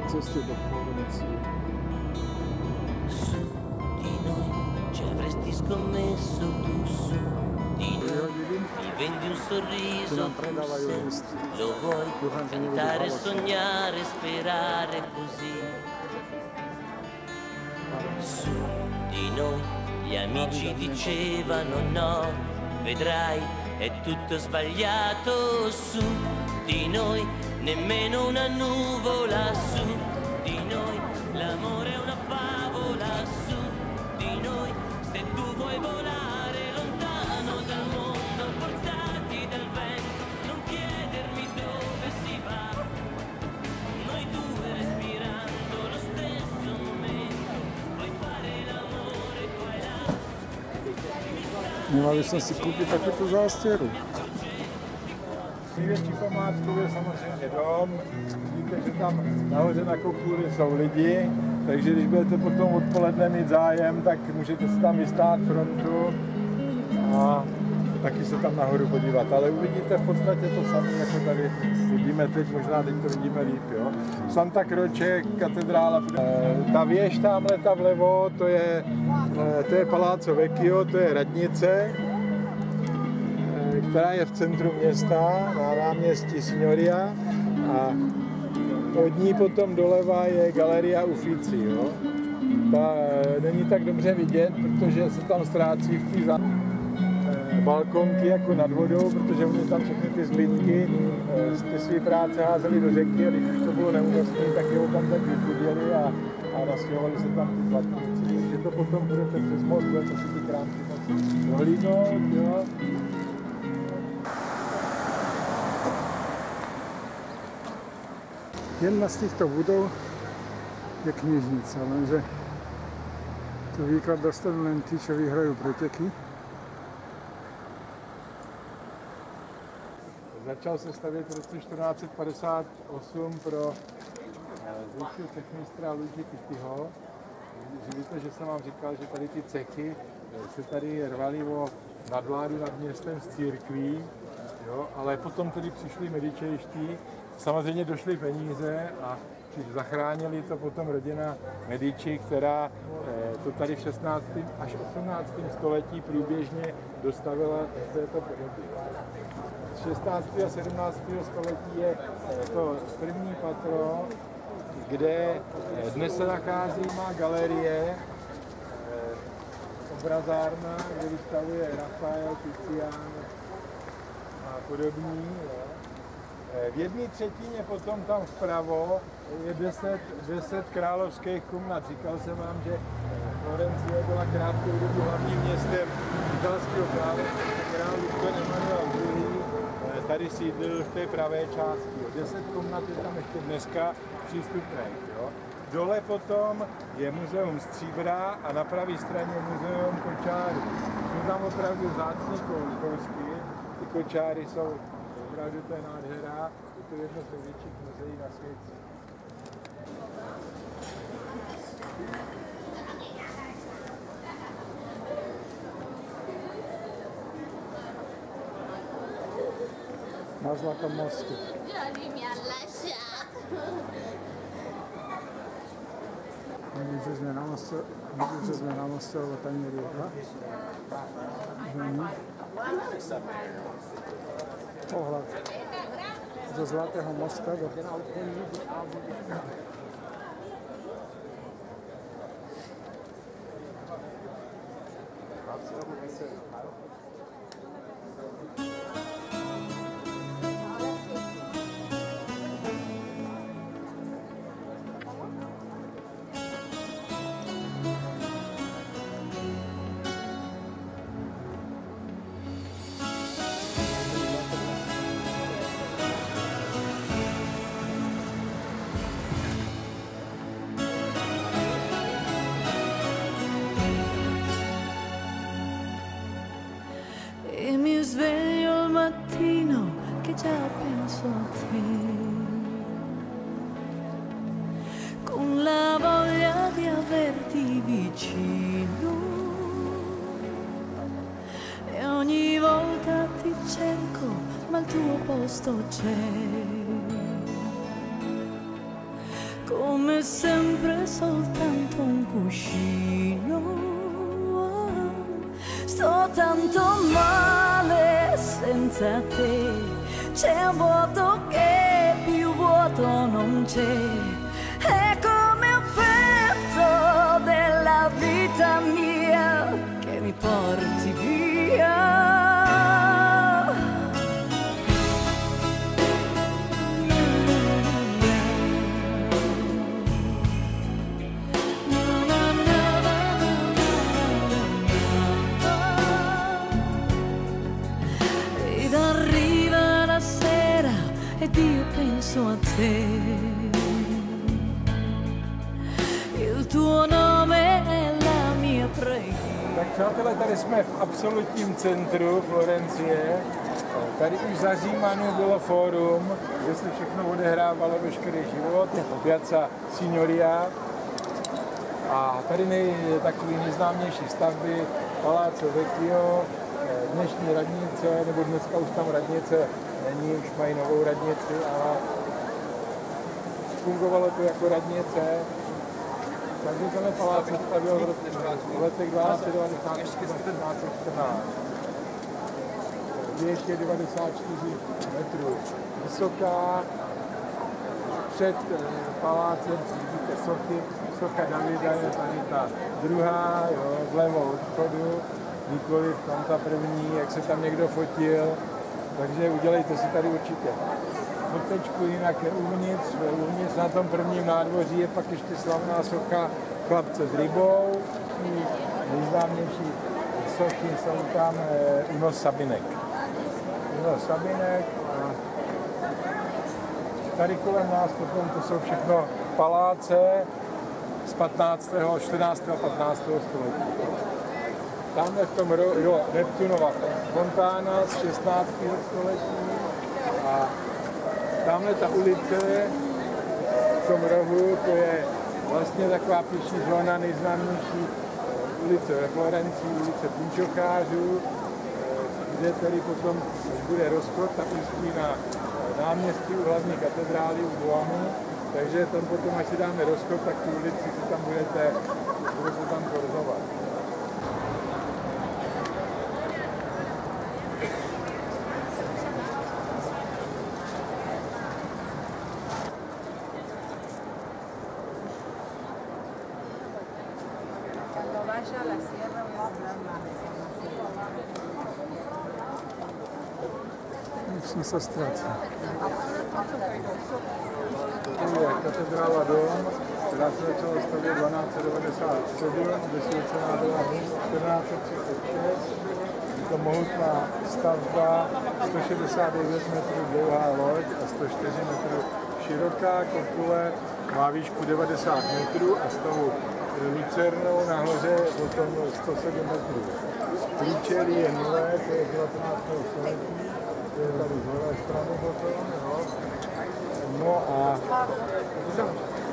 cestě do Florencie. Su di noi ci avresti scommesso tu, su di noi mi vendi un sorriso, tu se lo vuoi cantare, sognare, sperare così. Su di noi gli amici dicevano no, vedrai è tutto sbagliato. Su di noi nemmeno una nuvola, su di noi l'amore è una favola, su di noi se tu vuoi volare lontano dal mondo, portati dal vento, non chiedermi dove si va, noi due respirando lo stesso momento, puoi fare l'amore qua e là. Měla bych si koupit taky tu zástěru. Největší památkou je samozřejmě dom. Vidíte, že tam nahoře na kopůli jsou lidi, takže když budete potom odpoledne mít zájem, tak můžete si tam vystát frontu a taky se tam nahoru podívat. Ale uvidíte v podstatě to samé, jako tady vidíme teď, možná teď to vidíme líp. Jo? Santa Croce, katedrála. Ta věž tamhle ta vlevo, to je Palazzo Vecchio, to je radnice, která je v centru města, na náměstí Signoria, a od ní potom doleva je Galeria Uffizi. Jo? Ta není tak dobře vidět, protože se tam ztrácí v té balkonky jako nad vodou, protože oni tam všechny ty zlitky z ty své práce házeli do řeky, a když už to bylo neúnosné, tak je tam tak vychuděli a nastěhovali se tam ty zlatníci. Takže to potom budete přes most, budete si ty krámky prohlídnout, jo. Jedna z těchto budov je knižnice, lenže to výklad dostanou len tí, čo vyhrajú preteky. Začal se stavět v roce 1458 pro zvýšího cechmistra Luigi Pittiho. Víte, že jsem vám říkal, že tady ty cechy se tady rvaly o nadvládu nad městem z církví, jo? Ale potom tedy přišli medičejští, samozřejmě došly peníze a zachránili to potom rodina Medici, která to tady v 16. až 18. století průběžně dostavila v této podobě. 16. a 17. století je to první patro, kde dnes se nachází má galerie, obrazárna, kde vystavuje Rafael, Tizian a podobní. V jedné třetině potom tam vpravo je 10 královských komnat. Říkal jsem vám, že Florencie byla krátkou dobu hlavním městem italského krále Ludvíka Emanuela II. Tady sídlil v té pravé části. 10 komnat je tam ještě dneska přístupných. Jo. Dole potom je muzeum stříbra a na pravé straně muzeum kočárů. Jsou tam opravdu vzácný kousky. Ty kočáry jsou opravdu, to je nádhera. Je to jedno z největších muzeí na světě. Na Zlatém mostě. Vidím, že jsme na mostě, ale tam je rieka. Pohled ze Zlatého mosta do... Sveglio al mattino che già penso a te, con la voglia di averti vicino, e ogni volta ti cerco ma il tuo posto c'è. come sempre soltanto un cuscino. Sto tanto male senza te, c'è un vuoto che più vuoto non c'è, è come un pezzo della vita mia che mi porti via. Ed arriva la sera ed io penso a te, il tuo nome è la mia preghiera. Tak přátelé, tady jsme v absolutním centru Florencie. Tady už za Římanů bylo fórum, kde se všechno odehrávalo, veškerý život, Piazza Signoria. A tady je takový nejznámější stavby, Palazzo Vecchio, dnešní radnice, nebo dneska už tam radnice není, už mají novou radnici, ale fungovalo to jako radnice. Takže tenhle palác se stavil v letech 1290-1914. Je ještě 94 metrů vysoká. Před palácem vidíte sochy. Socha Davida je tady ta druhá, jo, vlevo od vchodu, nikoliv tam ta první, jak se tam někdo fotil. Takže udělejte si tady určitě fotečku, jinak uvnitř na tom prvním nádvoří je pak ještě slavná socha chlapce s rybou. Nejznámější sochy jsou tam Unos Sabinek. Unos Sabinek a tady kolem nás potom to jsou všechno paláce z 14. a 15. století. Tamhle v tom Neptunova fontána z 16. století a tamhle ta ulice v tom rohu, to je vlastně taková pěší zóna, nejznámější ulice ve Florencii, ulice punčochářů, kde tedy potom bude rozchod, tak ústí na náměstí u hlavní katedrály u Duomu, takže tam potom, až si dáme rozchod, tak tu ulici si tam budete tam korzovat. Musím se ztrácet. To je katedrála Dom, která se začala stavět 1297, vysvěcená byla 1436. Je to mohutná stavba, 169 metrů dlouhá loď a 104 metrů široká kopule, má výšku 90 metrů a s tou lucernou nahoře potom 107 metrů. Klíčelí je nové, to je 19. století. To je tady z levé strany potom, jo. No a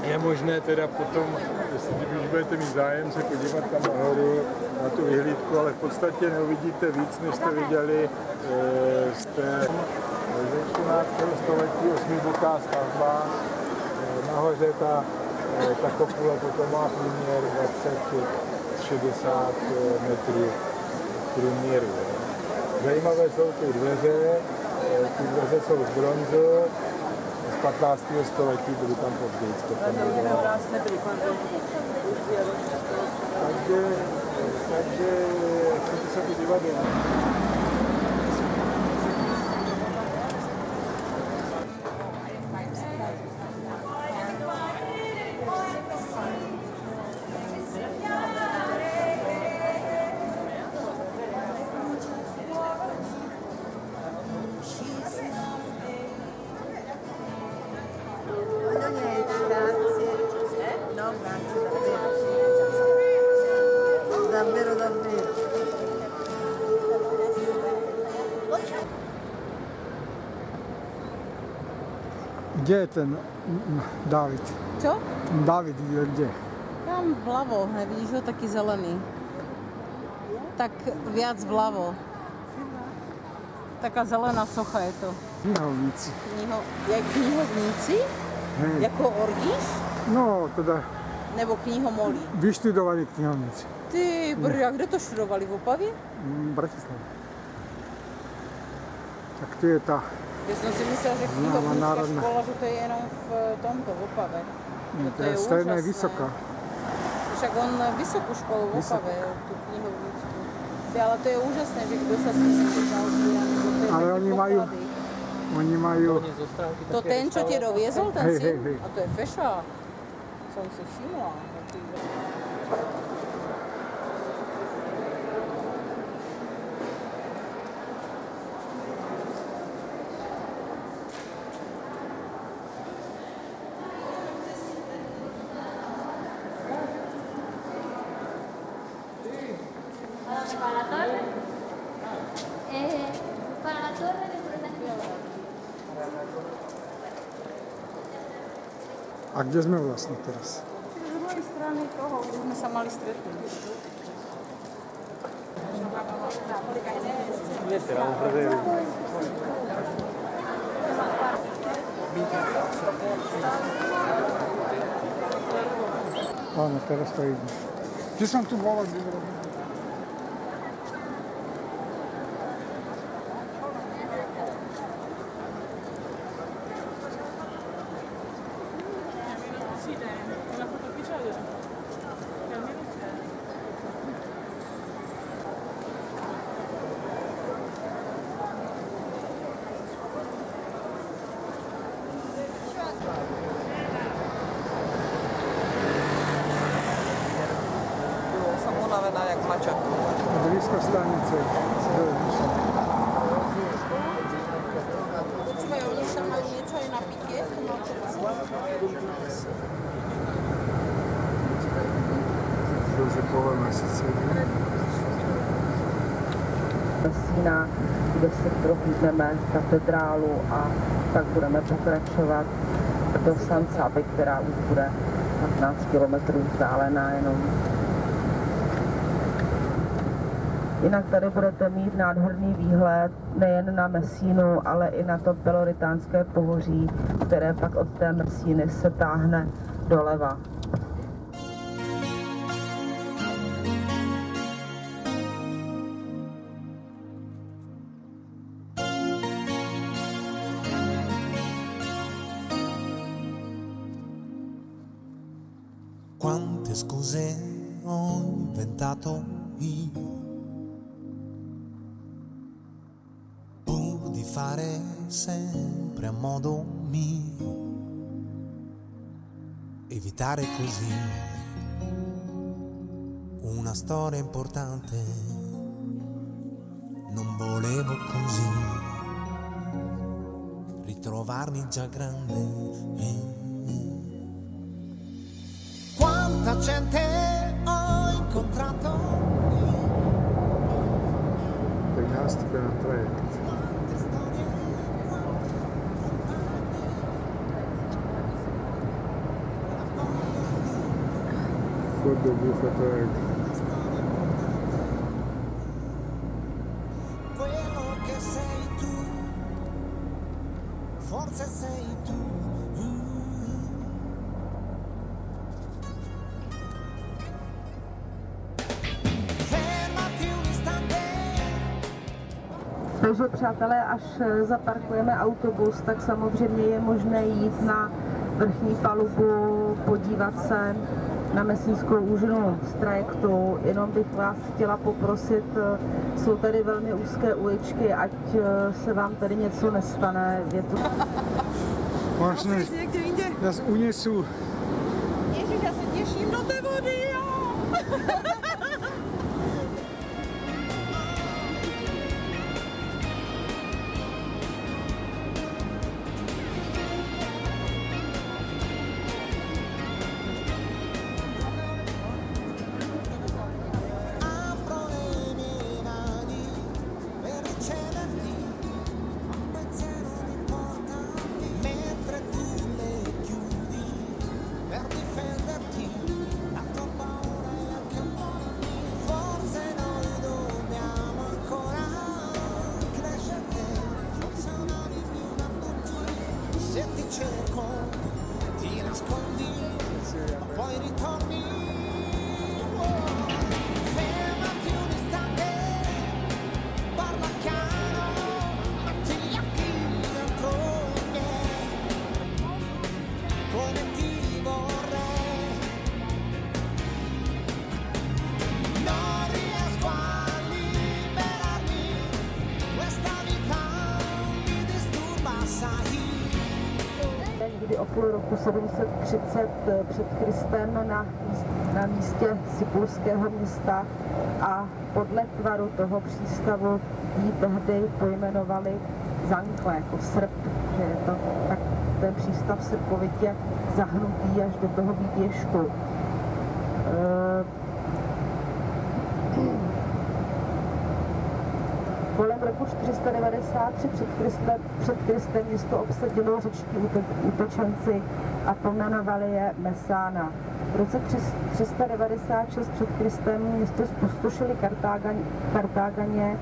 je možné teda potom, jestli už budete mít zájem, se podívat tam nahoru na tu vyhlídku, ale v podstatě neuvidíte víc, než jste viděli z té ze 14. století 8boká stavba. Nahoře ta kopule potom má průměr 20-60 metrů průměru. Zajímavé jsou ty dveře jsou z bronzu, z 15. století, byly tam později. Takže chcete se podívat domů. Davvero, davvero. Kde je ten David? Čo? Ten David je kde? Tam vľavo, nevidíš ho, taký zelený. Tak viac vľavo. Taká zelená socha je to. Knihovníci. Jak knihovníci? Hej. Jako ordíš? No, teda Nebo knihomolí? vyštudovaný knihovníci. Ty brďa, kde to študovali? V Opavě? Bratislava. Tak tu je ta. Já jsem si myslela, že knihovnická národná. škola, že to je jenom v tomto, v Opavě. No, To je stejná i vysoká. Však on vysokou školu v Opavě, tu knihovnickou. Ty, ale to je úžasné, že kdo se s tím naučí. Ale oni mají, To ten, čo tě doviezol, ten Hej, syn? hej. A to je feša. Jsem si všimla. Para la torre. Para la torre de A kde sme vlastne teraz? Z druhé strany toho, kde jsme se mali stretnout. Áno, teraz to ide. Že som tu bola, kde robím. Jsem unavená jak mača. Blízko stanice. Počúvaj, oni tam majú niečo aj na pitie? Дуже повна Sicílie. Messína, kde si prohlídneme katedrálu a pak budeme pokračovat do San Saby, která už bude 15 kilometrů vzdálená jenom. Jinak tady budete mít nádherný výhled nejen na Messínu, ale i na to Peloritánské pohoří, které pak od té Messíny se táhne doleva. Quante scuse ho inventato io pur di fare sempre a modo mio, evitare così una storia importante. Non volevo così ritrovarmi già grande. Quanta gente ho incontrato, 13 na trajekt. quante storie, quante Chod do bufetovek. quello che sei tu, forse sei tu. Fermati un istante. Takže přátelé, až zaparkujeme autobus, tak samozřejmě je možné jít na vrchní palubu, podívat se na Messínskou úžinu z trajektu. Jenom bych vás chtěla poprosit, jsou tady velmi úzké uličky, ať se vám tady něco nestane. Je to... Možno, nás unesú. Ježiš, já se těším do té vody, jo! Apro le mie mani per riceverti, un pensiero importante, mentre tu le chiudi per difenderti, la tua paura e anche un po' roku 730 před Kristem na místě Sipulského města a podle tvaru toho přístavu ji tehdy pojmenovali Zankle, jako srp, že je to tak ten přístav srpovitě zahnutý až do toho výběžku. Kolem roku 493 před Kristem město obsadilo řečtí útočenci a pojmenovali je Mesána. V roce 396 před Kristem město zpustošili Kartáganě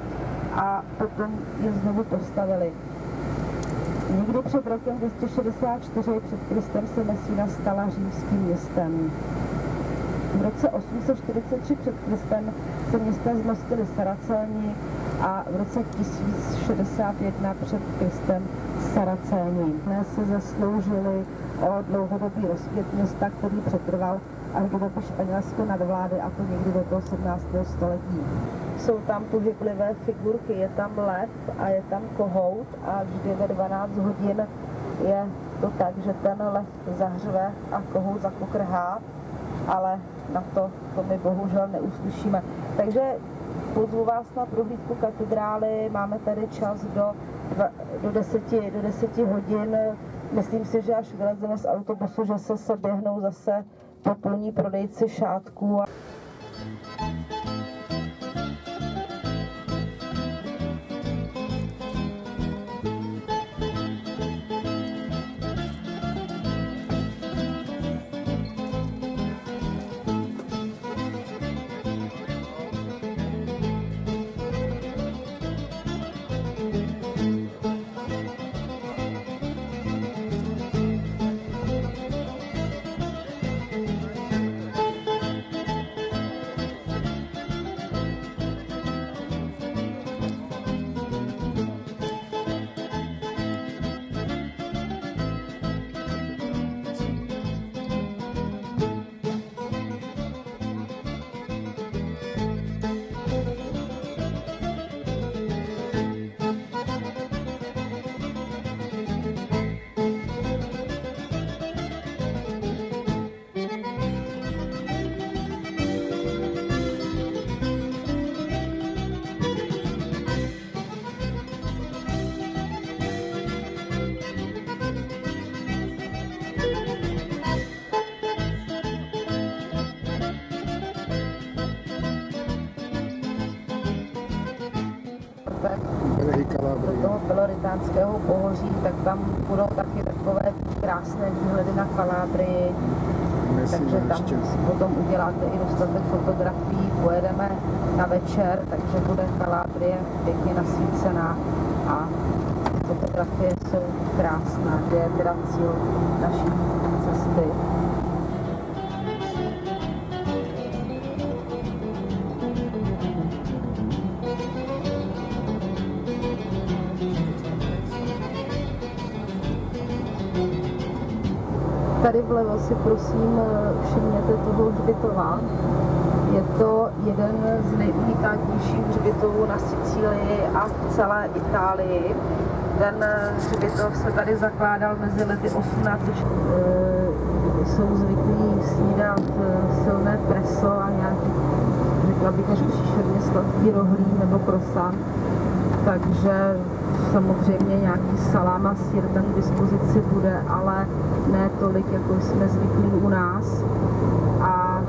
a potom je znovu postavili. Někdy před rokem 264 před Kristem se Messina stala římským městem. V roce 843 před Kristem se městem zmostili Saracéni a v roce 1061 před Kristem Saracéni. Se zasloužili o dlouhodobý rozkvět města, který přetrval až do doby španělské nadvlády, a to někdy do toho 17. století. Jsou tam pohyblivé figurky, je tam lev a je tam kohout a vždy ve 12 hodin je to tak, že ten lev zahřve a kohout zakokrhá, ale na to my bohužel neuslyšíme. Takže pozvu vás na prohlídku katedrály, máme tady čas do 10 hodin. Myslím si, že až vylezeme z autobusu, že se běhnou zase popolní prodejci šátků. Do toho beloritánského pohoří, tak tam budou taky takové krásné výhledy na Kalábrii, takže tam potom uděláte i dostatek fotografií, pojedeme na večer, takže bude Kalábrie pěkně nasvícená a fotografie jsou krásné, kde je teda cíl naší cesty. Tady vlevo si prosím všimněte toho hřbitova. Je to jeden z nejunikátnějších hřbitovů na Sicílii a v celé Itálii. Ten hřbitov se tady zakládal mezi lety 18. Jsou zvyklí snídat silné preso a nějaký, řekla bych, až příšerně sladký rohlí nebo croissant. Takže samozřejmě nějaký salám a sýr tam k dispozici bude, ale ne tolik, jako jsme zvyklí u nás. A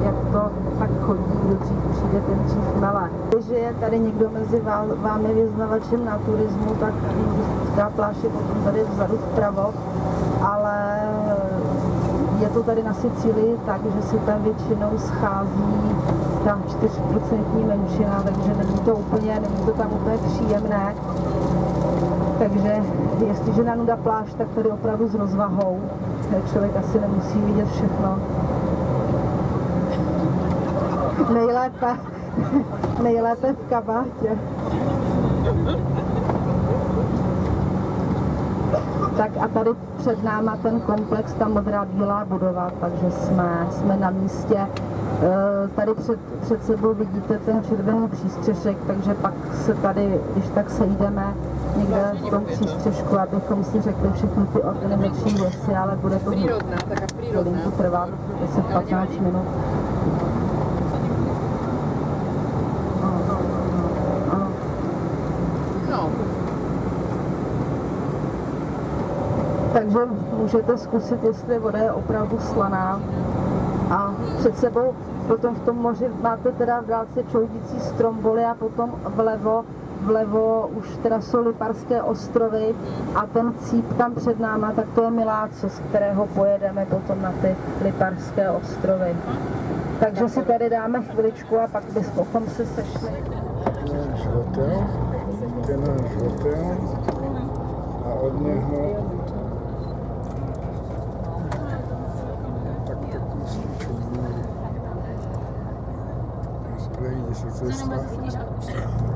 jak to tak chodí, kdo dřív přijde, ten dřív mele. Když je tady někdo mezi vámi vyznavačem naturismu, tak Induská pláž je potom tady vzadu vpravo, ale je to tady na Sicílii tak, že se tam většinou schází ta 4% menšina, takže není to tam úplně příjemné. Takže jestliže na Nuda pláž, tak tady opravdu s rozvahou. Člověk asi nemusí vidět všechno. Nejlépe v kabátě. Tak a tady před náma ten komplex, ta modrá bílá budova, takže jsme na místě. Tady před sebou vidíte ten červený přístřešek, takže pak se tady, když tak sejdeme někde v tom přístřežku, abychom si řekli všechny ty organizační věci, ale bude to hodinku trvat 10-15 minut. Takže můžete zkusit, jestli voda je opravdu slaná. A před sebou potom v tom moři máte teda v dálce čoudící Stromboly a potom vlevo už teda jsou Liparské ostrovy a ten cíp tam před náma, tak to je Miláco, z kterého pojedeme potom na ty Liparské ostrovy. Takže si tady dáme chviličku a pak bychom se sešli. Náš hotel, to je náš hotel a od něho Prejde se cesta,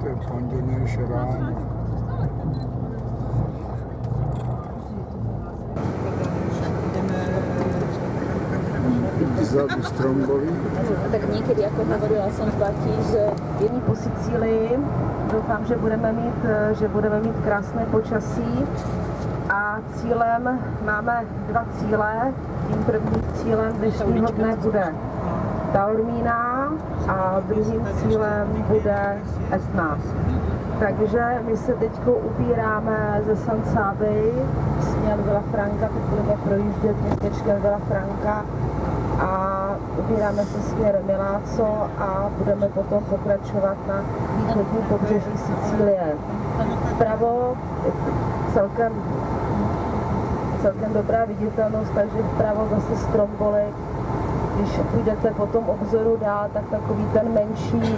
to je pondělnější ráno. Vzadu Stromboly. Tak někdy, jako hovorila jsem Bati, že jedni po Sicílii, doufám, že budeme mít krásné počasí a cílem, máme 2 cíle, tím prvním cílem dnešního dne bude Taormina a druhým cílem bude Etna. Takže my se teď ubíráme ze San Sabby směr Villafranca, teď budeme projíždět městečkem Villafranca a ubíráme se směr Miláco a budeme potom pokračovat na východní pobřeží Sicílie. Vpravo celkem dobrá viditelnost, takže vpravo zase Stromboly. Když půjdete po tom obzoru dál, tak takový ten menší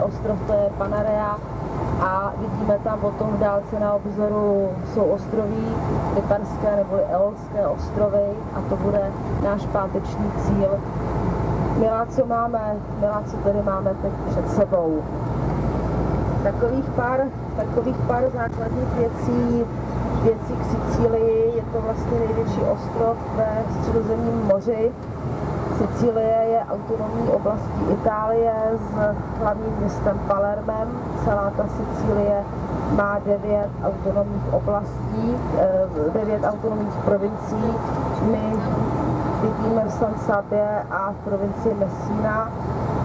ostrov, to je Panarea a vidíme tam potom v dálce na obzoru jsou ostroví, Liparské nebo Eolské ostrovy a to bude náš páteční cíl. Miláco tady máme teď před sebou. Takových pár základních věcí k Sicílii, je to vlastně největší ostrov ve Středozemním moři. Sicílie je autonomní oblastí Itálie s hlavním městem Palermem. Celá ta Sicílie má 9 autonomních oblastí, 9 autonomních provincií. My bydlíme v San Sabě a v provincii Messina.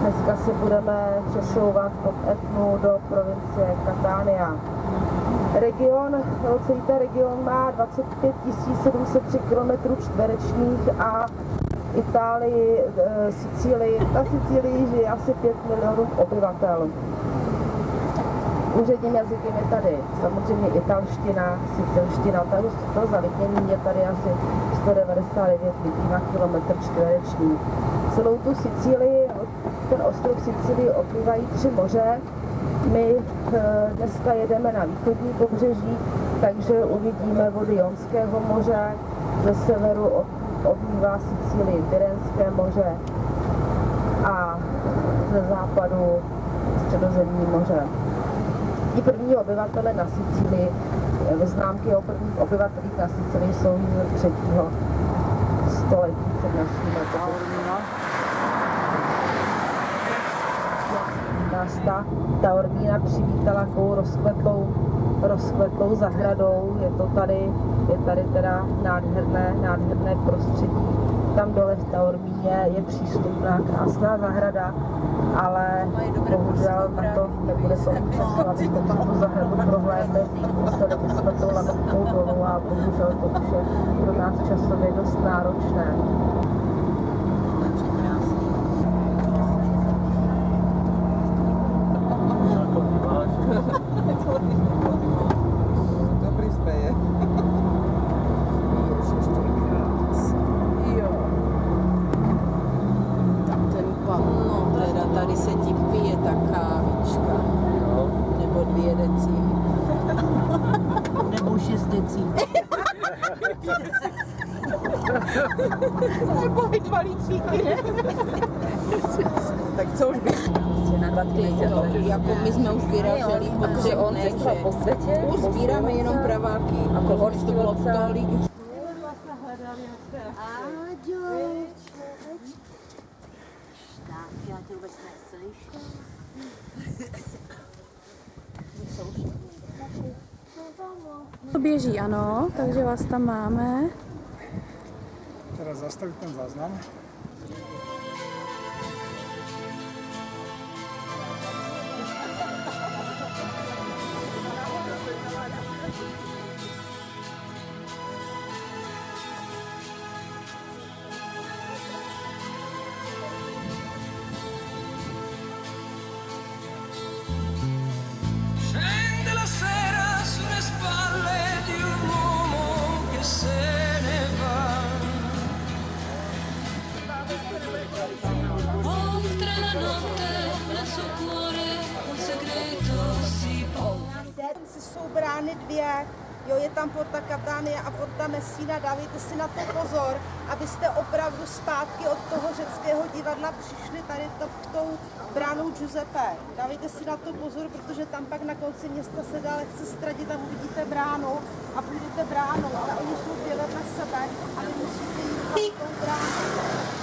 Dneska se budeme přesouvat od Etnu do provincie Catania. Celý ten region má 25 703 km² a Sicílii žije asi 5 milionů obyvatel. Úředním jazykem je tady samozřejmě italština, sicilština, to zalidnění je tady asi 199 lidí na km². Celou tu Sicílii, ten ostrov Sicílii obývají 3 moře. My dneska jedeme na východní pobřeží, takže uvidíme vody Jonského moře, ze severu obývá Sicílii Tyrrhénské moře a ze západu Středozemní moře. I první obyvatele na Sicílii, známky o prvních obyvatelích na Sicílii jsou z 3. století před naším letopočtem. Nás ta Taormina přivítala takovou rozkvetlou zahradou, je tady teda nádherné prostředí. Tam dole v Taormíně je přístupná krásná zahrada, ale bohužel na to nebude to času, abychom tu zahradu prohlédli. Museli bychom tou lanovkou dolů a bohužel to už je pro nás časově dost náročné. Dobrý speje. Jo. Tak ten teda tady se ti pije ta kávička. Nebo 2 deci. Nebo 6 decí. Nebo 2 litříky. Tak co už bys? Jako my jsme už vyráželi po 3 dnech, že už sbíráme jenom praváky. A to bylo tolik. Tak, já tě vůbec neslyším. To běží, ano, takže vás tam máme. Teraz zastavit ten záznam. Jsou brány dvě, jo, je tam Porta Catania a Porta Messina, dávejte si na to pozor, abyste opravdu zpátky od toho řeckého divadla přišli tady tou bránou Giuseppe. Dávejte si na to pozor, protože tam pak na konci města se dá lehce ztratit a uvidíte bránu a půjdete bránou, ale oni jsou dvě vedle sebe a vy musíte jít tou bránou.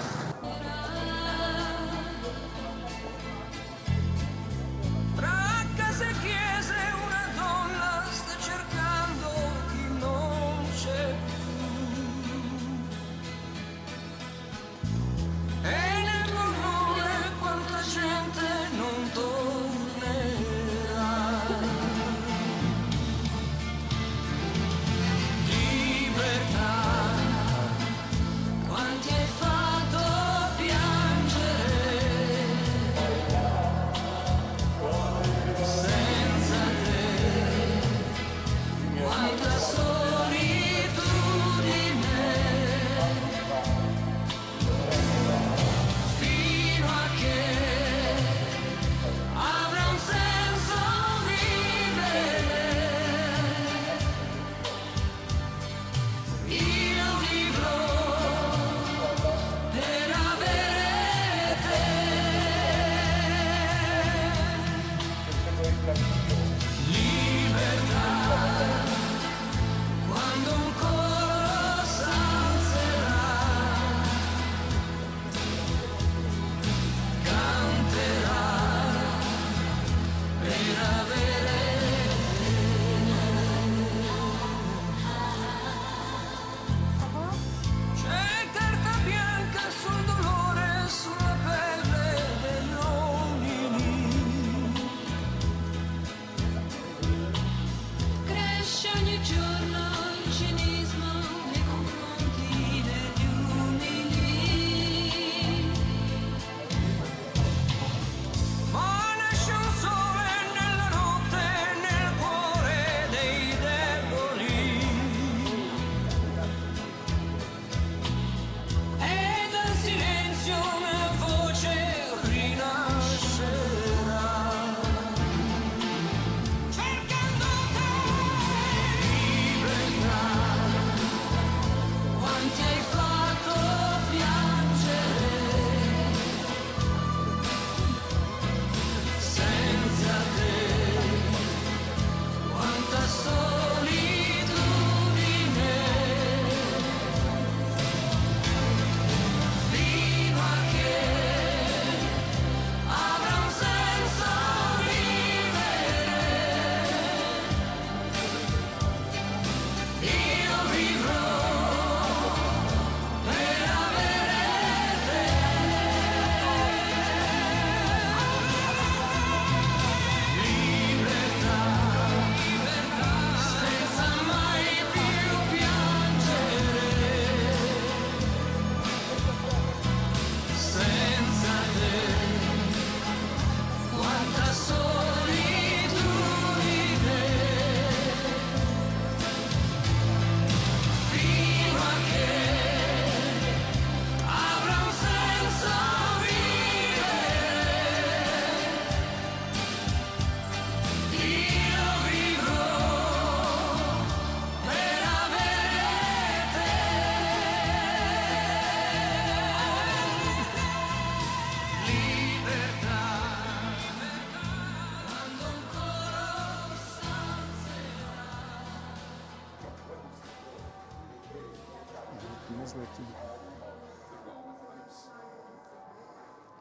nezletí.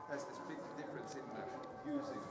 There's this big difference in using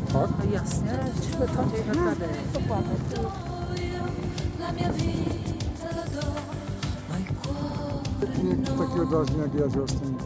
Fakt? Jasně, jsme tam tady. Mě to taky odvážně jak já, že ostatní.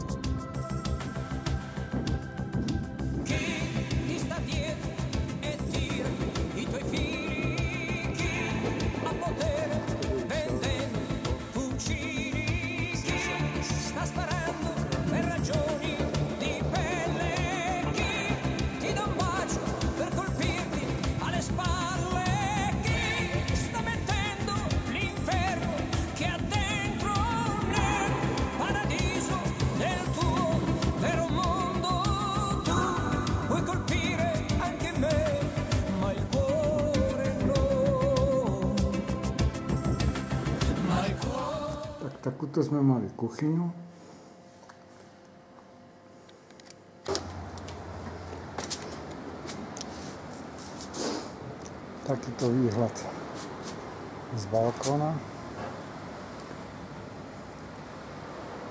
Takto jsme mali kuchyňu. Taky to výhled z balkona.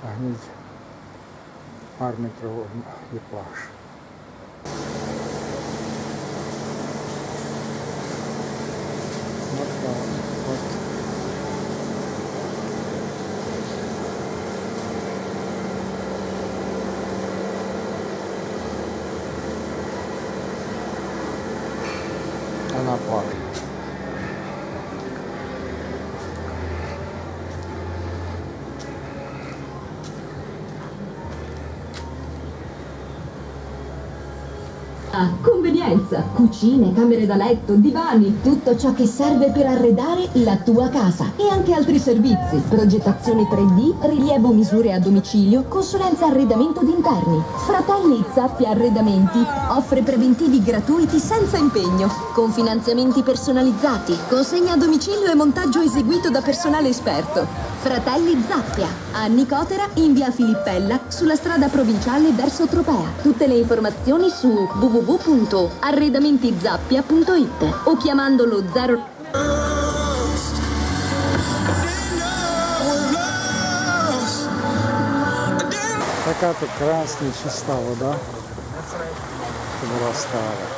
A hned pár metrů je pláž. A na pláž. Convenienza, cucine, camere da letto, divani, tutto ciò che serve per arredare la tua casa e anche altri servizi, progettazione 3D, rilievo misure a domicilio, consulenza arredamento di interni. Fratelli Zappia Arredamenti offre preventivi gratuiti senza impegno, con finanziamenti personalizzati, consegna a domicilio e montaggio eseguito da personale esperto. Fratelli Zappia, a Nicotera in via Filippella, sulla strada provinciale verso Tropea. Tutte le informazioni su www.arredamentizappia.it o chiamando lo 0. Takáto krásně čistá voda, to byla stále.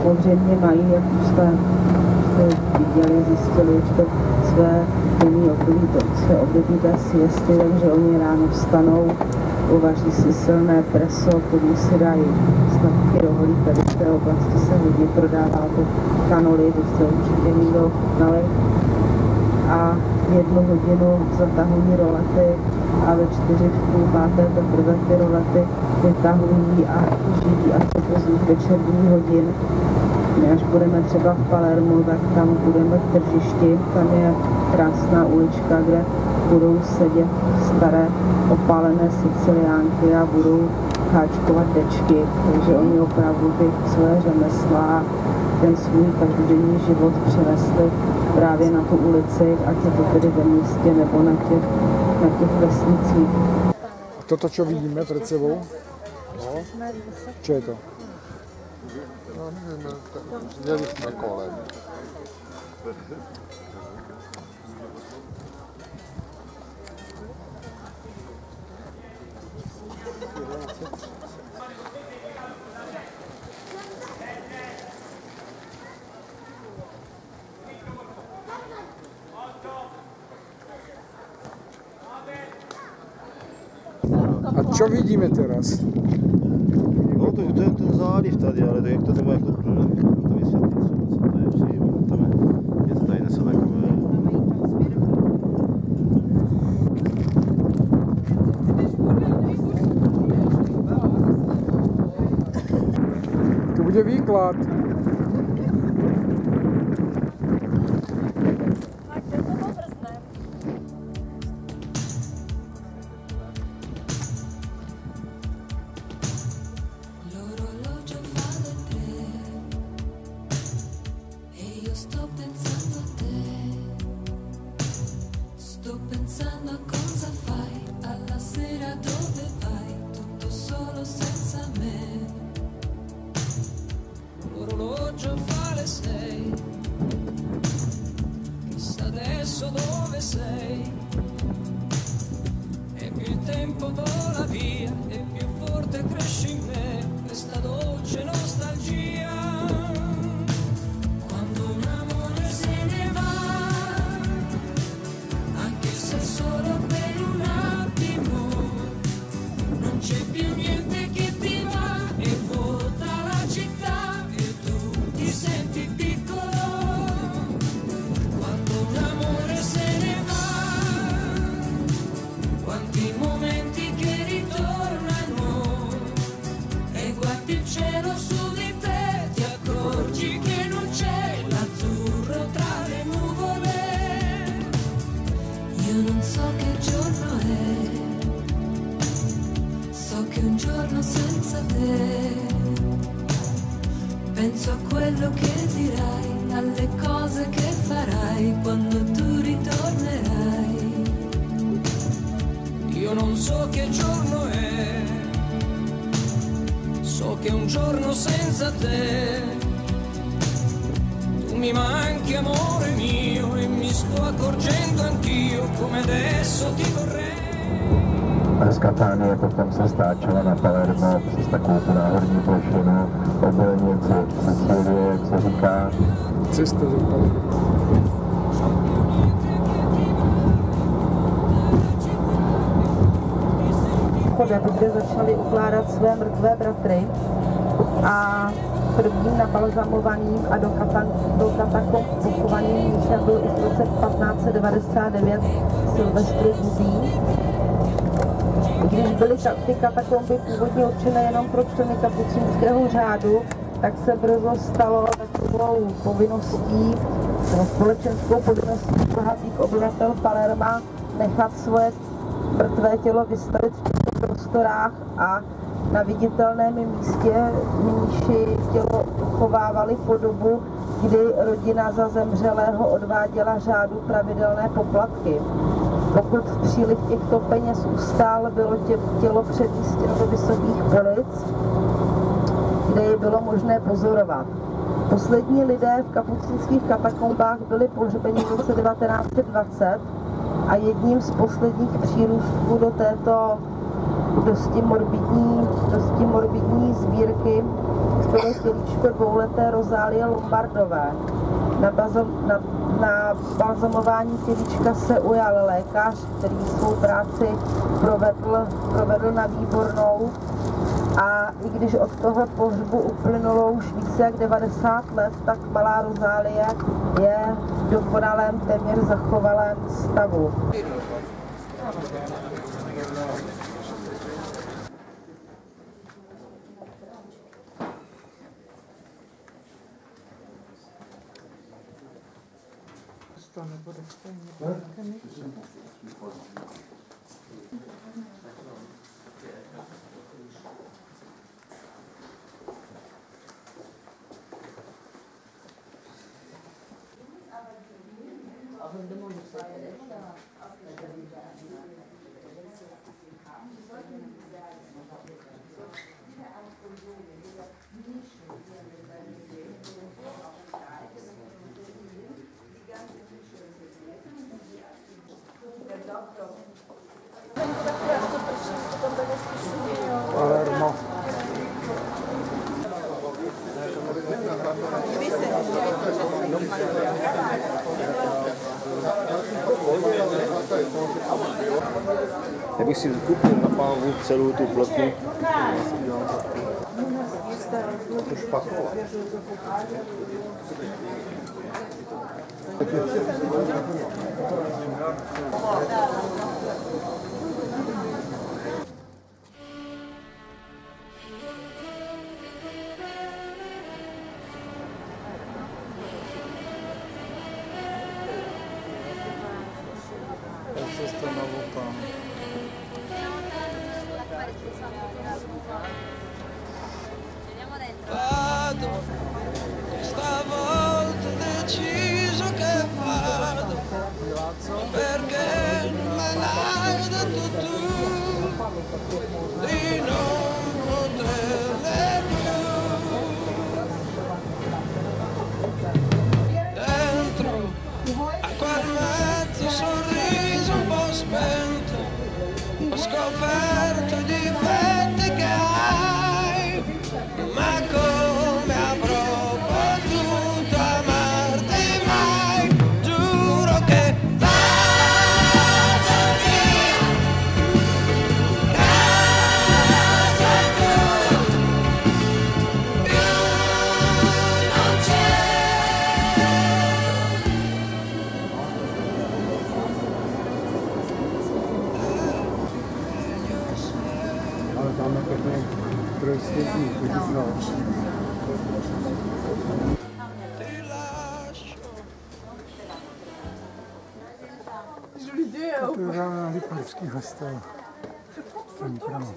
Samozřejmě mají, jak už jste viděli, zjistili, to své denní období, své období bez siesty, takže oni ráno vstanou, uvaří si silné preso, tomu si dají snadky roholí, tady v té oblasti se hodně prodává to kanoli, to se určitě někdo nalej. A 1 hodinu zatahují rolety a ve 4:30 teprve ty rolety vytahují a žijí až do pozdních večerních hodin. My až budeme třeba v Palermu, tak tam budeme v tržišti, tam je krásná ulička, kde budou sedět staré opálené Siciliánky a budou háčkovat dečky, takže oni opravdu ty své řemesla, ten svůj každodenní život přenesli právě na tu ulici, ať je to tedy ve městě nebo na těch vesnicích. A toto, co vidíme před sebou? No. Co je to? No nevím, měli jsme kolem. A co vidíme teraz? No to je ten záliv tady, ale to jak to třeba jako to vysvětlit třeba, co to je, či tam je to tady něco takové. To bude výklad. sei. E più il tempo vola via, e più forte cresce in me questa dolce nostalgia. Quando un amore se ne va, anche se solo per un attimo, non c'è più niente che ti va e vuota la città e tu ti senti piccolo. Quando un amore se ne va, quanti momenti che ritornano, e guardi il cielo su di te, ti accorgi che non c'è l'azzurro tra le nuvole. Io non so che giorno è, so che un giorno senza te, penso a quello che dirai, alle cose che farai quando tu ritornerai. Io non so che giorno è, so che un giorno senza te, tu mi manchi amore mio e mi sto accorgendo anch'io come adesso ti vorrei. Z Katánie potom se stáčela na Palermo přes takovou tu náhorní plošinu, obilnici, Sicílie, jak se říká. Cesta do Palermo. Kde začali ukládat své mrtvé bratry a prvním nabalzamovaným a do katakomb pochovaným mnichem byl i v roce 1599 Silvestr Dubý. Když byly ty katakomby původně určené jenom pro členy kapucínského řádu, tak se brzo stalo takovou povinností, společenskou povinností bohatých obyvatel Palerma nechat svoje mrtvé tělo vystavit v těchto prostorách a na viditelném místě mníši tělo uchovávali po dobu, kdy rodina za zemřelého odváděla řádu pravidelné poplatky. Pokud příliv těchto peněz ustál, bylo tělo přemístěno do vysokých polic, kde je bylo možné pozorovat. Poslední lidé v kapucínských katakombách byli pohřbeni v roce 1920 a jedním z posledních přírůstků do této dosti morbidní sbírky bylo tělíčko dvouleté Rozálie Lombardové. Na balzamování tělíčka se ujal lékař, který svou práci provedl na výbornou, a i když od toho pohřbu uplynulo už více jak 90 let, tak malá Rozálie je v dokonalém, téměř zachovalém stavu. To nebude stejně. Palermo. Já bych si koupil na pánvu celou tu plotu. To špatlo. Vado, questa volta ho deciso che vado, perché non me l'hai detto tu, di non poterle più. Dentro a quel mezzo sorriso Trojsvětný no. Katedrála Lipavského stavu. Tam pravo.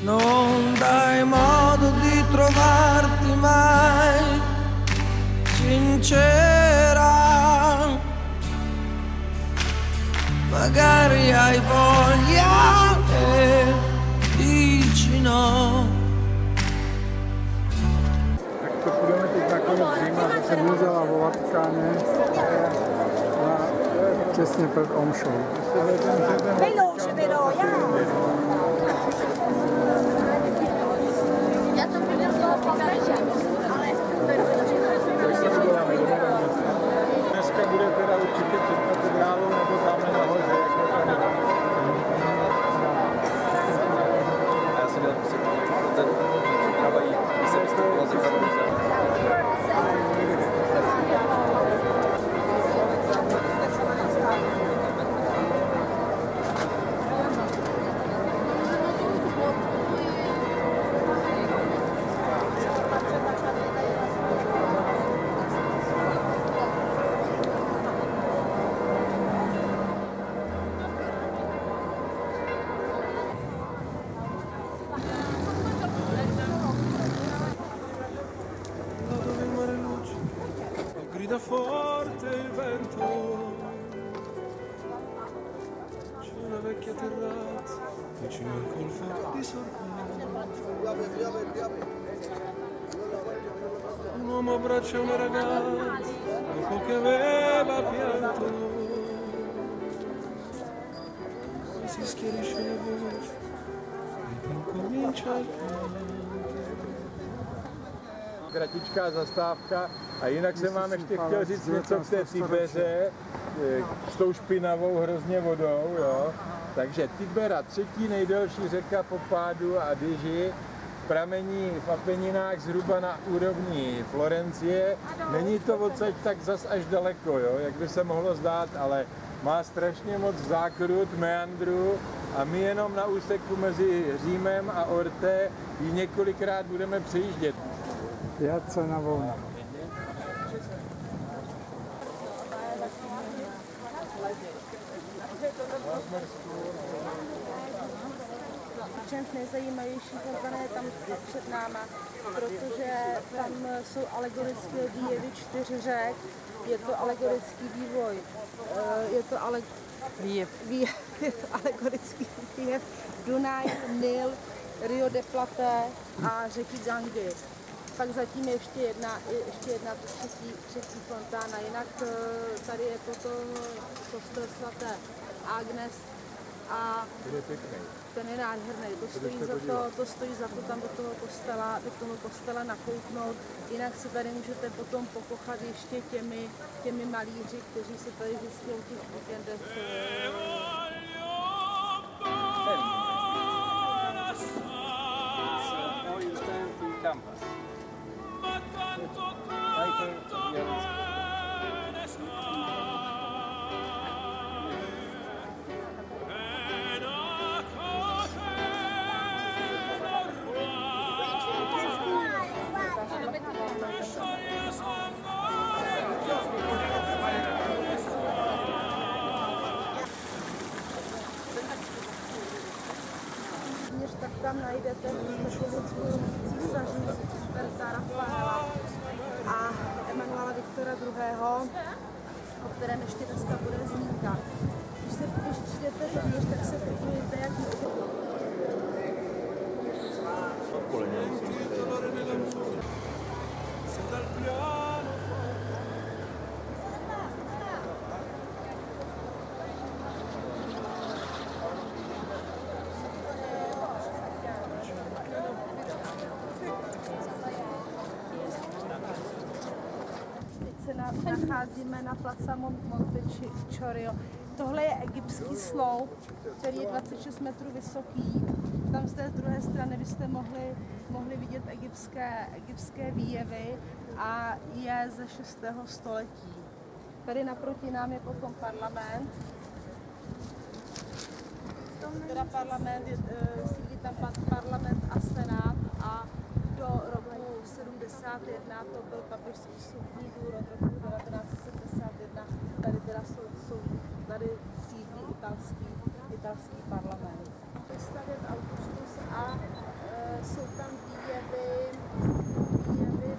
Non dai modo di trovarti mai sincera, magari hai voglia e dici no. Tak to půjdeme teď nakonec zima, že se mířila o Vatikáně těsně před omšou. Veloce però, Já to přinesla ale Dneska bude teda určitě před katedrálou nebo tamhle nahoře. A já jsem měl prostě připravují grida forte il vento, c'è una vecchia terrazza vicino al golfo di Sorrento. Un uomo abbraccia una ragazza dopo che aveva pianto, poi si schiarisce la voce e incomincia il canto. Kratičká zastávka a jinak jsem vám ještě chtěl říct něco k té Tibeře s tou špinavou hrozně vodou, jo. Takže Tibera, třetí nejdelší řeka po pádu Adige, pramení v Apeninách zhruba na úrovni Florencie. Není to odsaď tak zas až daleko, jo, jak by se mohlo zdát, ale má strašně moc zákrut, meandrů a my jenom na úseku mezi Římem a Orte ji několikrát budeme přejíždět. Piazza Navona. Nejzajímavější fontana je tam před náma, protože tam jsou alegorické výjevy 4 řek, je to alegorický vývoj, je to alegorický výjev Dunaj, Nil, Rio de Plata a řeky Gangy. Pak zatím je ještě jedna třetí fontána, jinak tady je potom kostel svaté Agnes a ten je nádherný, to stojí za to tam do toho kostela nakouknout, jinak se tady můžete potom pokochat ještě těmi malíři, kteří se tady vždycky o těch víkendech tak tam najdete císaří Berta Rafaela a Emanuela Viktora II., o kterém ještě dneska bude zmínka. nacházíme na Plaza Montecitorio. Tohle je egyptský sloup, který je 26 metrů vysoký. Tam z té druhé strany byste mohli vidět egyptské výjevy a je ze 6. století. Tady naproti nám je potom parlament. Teda parlament, sídlí tam parlament a senát a do roku 71 to byl papežský soudní dvůr, od roku 1971 tady teda tady sídlí italský parlament. Stavět Augustus a jsou tam výjevy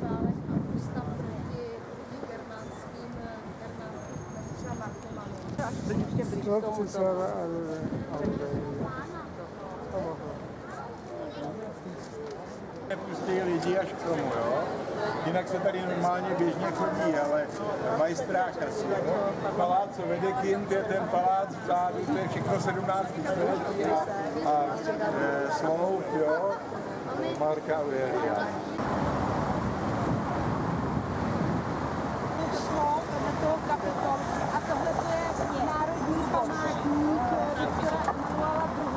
válek Augusta proti germánským třeba Markomanům. Až ještě blíž k tomu. Nepustí lidi až k tomu, jo? Jinak se tady normálně běžně chodí, ale majstrák asi, jo? Palác Wedekind je ten palác vzadu, to je všechno 17. století a sloup, jo? Marka Aureliana. A tohle je národní památník Viktora Emanuela II.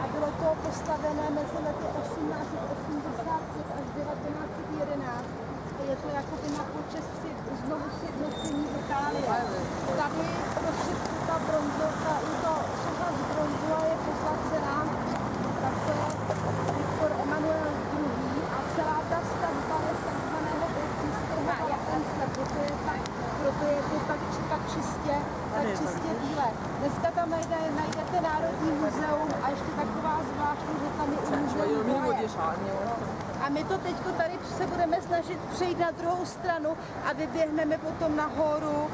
A bylo to postavené mezi lety 1885 až 1911. Je to jakoby na počest znovu sjednocení Itálie. Tady prostředku ta bronzovka, ta socha z bronzu a je pozlacená. Tak to je Viktor Emanuel II. A celá ta stavba je z takzvaného gotického vápence, proto je to tak čistě bílé. Dneska tam najdete Národní muzeum a ještě taková zvláštní, že tam je i muzeum boje. A my to teď tady se budeme snažit přejít na druhou stranu a vyběhneme potom nahoru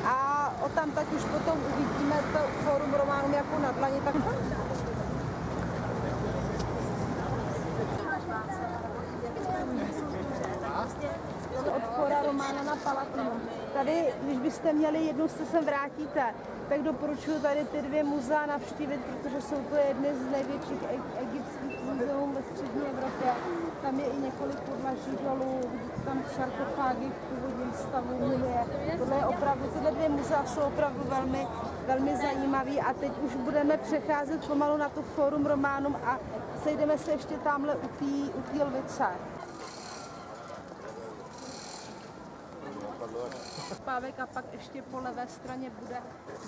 a tam tak už potom uvidíme to Forum Romanum jako na dlani. Tak... Od Fora Romana na Palatinu. Tady, když byste měli jednou se sem vrátíte, tak doporučuji tady ty dvě muzea navštívit, protože jsou to jedny z největších egyptských muzeum ve střední Evropě. Tam je i několik podlaží dolů, vidíte tam sarkofágy v původním stavu mulie. Tohle je opravdu, tyhle dvě muzea jsou opravdu velmi zajímavé a teď už budeme přecházet pomalu na to Forum Romanum a sejdeme se ještě tamhle u té lvice. Vykopávek a pak ještě po levé straně bude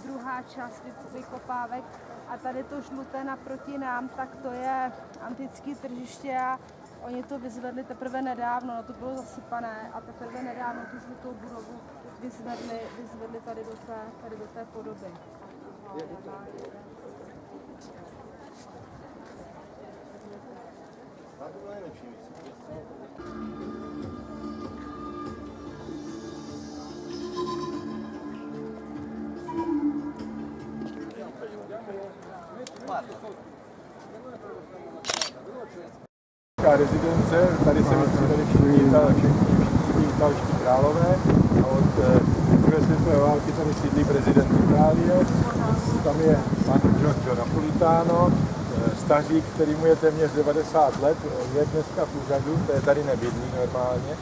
druhá část vykopávek a tady to žluté naproti nám, tak to je antické tržiště a oni to vyzvedli teprve nedávno, no to bylo zasypané a teprve nedávno tu žlutou budovu vyzvedli tady do té podoby. Rezidence, tady se vystřídali všichni italští králové a od druhé světové války tady sídlí prezident Itálie. Tam je pan Giorgio Napolitano, stařík, který mu je téměř 90 let, je dneska v úřadu, to je tady nebydlí normálně.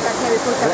Tak nevypojďte.